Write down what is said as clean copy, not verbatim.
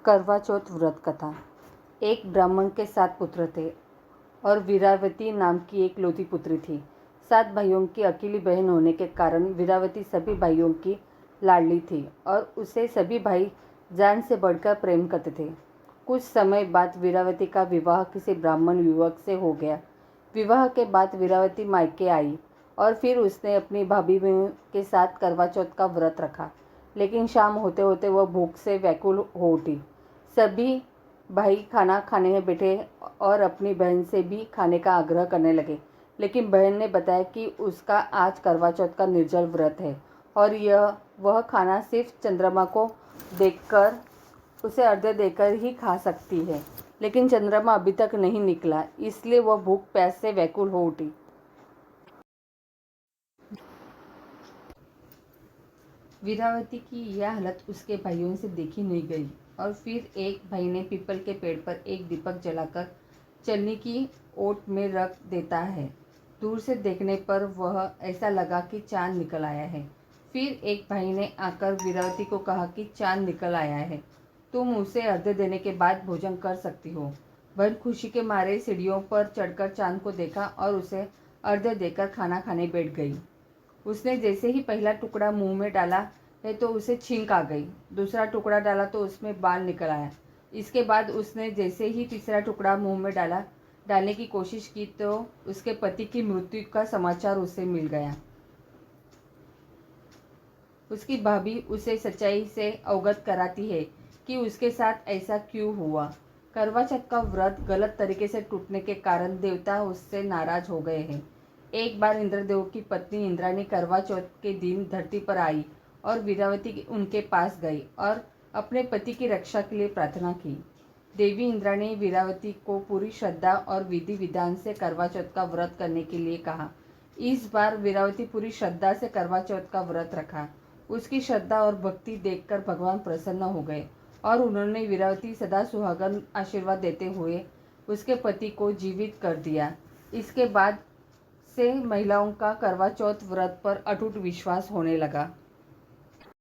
करवा चौथ व्रत कथा। एक ब्राह्मण के 7 पुत्र थे और वीरावती नाम की एक लौती पुत्री थी। 7 भाइयों की अकेली बहन होने के कारण वीरावती सभी भाइयों की लाडली थी और उसे सभी भाई जान से बढ़कर प्रेम करते थे। कुछ समय बाद वीरावती का विवाह किसी ब्राह्मण युवक से हो गया। विवाह के बाद वीरावती मायके आई और फिर उसने अपनी भाभी के साथ करवा चौथ का व्रत रखा। लेकिन शाम होते होते वह भूख से व्याकुल हो उठी। सभी भाई खाना खाने बैठे और अपनी बहन से भी खाने का आग्रह करने लगे, लेकिन बहन ने बताया कि उसका आज करवा चौथ का निर्जल व्रत है और वह खाना सिर्फ चंद्रमा को देखकर उसे अर्घ्य देकर ही खा सकती है। लेकिन चंद्रमा अभी तक नहीं निकला, इसलिए वह भूख प्यास से व्याकुल हो उठी। वीरावती की यह हालत उसके भाइयों से देखी नहीं गई और फिर एक भाई ने पीपल के पेड़ पर एक दीपक जलाकर चलनी की ओट में रख देता है। दूर से देखने पर वह ऐसा लगा कि चांद निकल आया है। फिर एक भाई ने आकर वीरावती को कहा कि चांद निकल आया है, तुम उसे अर्घ्य देने के बाद भोजन कर सकती हो। बहन खुशी के मारे सीढ़ियों पर चढ़कर चांद को देखा और उसे अर्घ्य देकर खाना खाने बैठ गई। उसने जैसे ही पहला टुकड़ा मुंह में डाला है तो उसे छींक आ गई। दूसरा टुकड़ा डाला तो उसमें बाल निकल आया। इसके बाद उसने जैसे ही तीसरा टुकड़ा मुंह में डालने की कोशिश की तो उसके पति की मृत्यु का समाचार उसे मिल गया। उसकी भाभी उसे सच्चाई से अवगत कराती है कि उसके साथ ऐसा क्यों हुआ। करवा चौथ का व्रत गलत तरीके से टूटने के कारण देवता उससे नाराज हो गए हैं। एक बार इंद्रदेव की पत्नी इंद्राणी करवा चौथ के दिन धरती पर आई और वीरावती उनके पास गई और अपने पति की रक्षा के लिए प्रार्थना की। देवी इंद्राणी वीरावती को पूरी श्रद्धा और विधि विधान से करवा चौथ का व्रत करने के लिए कहा। इस बार वीरावती पूरी श्रद्धा से करवा चौथ का व्रत रखा। उसकी श्रद्धा और भक्ति देखकर भगवान प्रसन्न हो गए और उन्होंने वीरावती सदा सुहागन आशीर्वाद देते हुए उसके पति को जीवित कर दिया। इसके बाद से महिलाओं का करवा चौथ व्रत पर अटूट विश्वास होने लगा।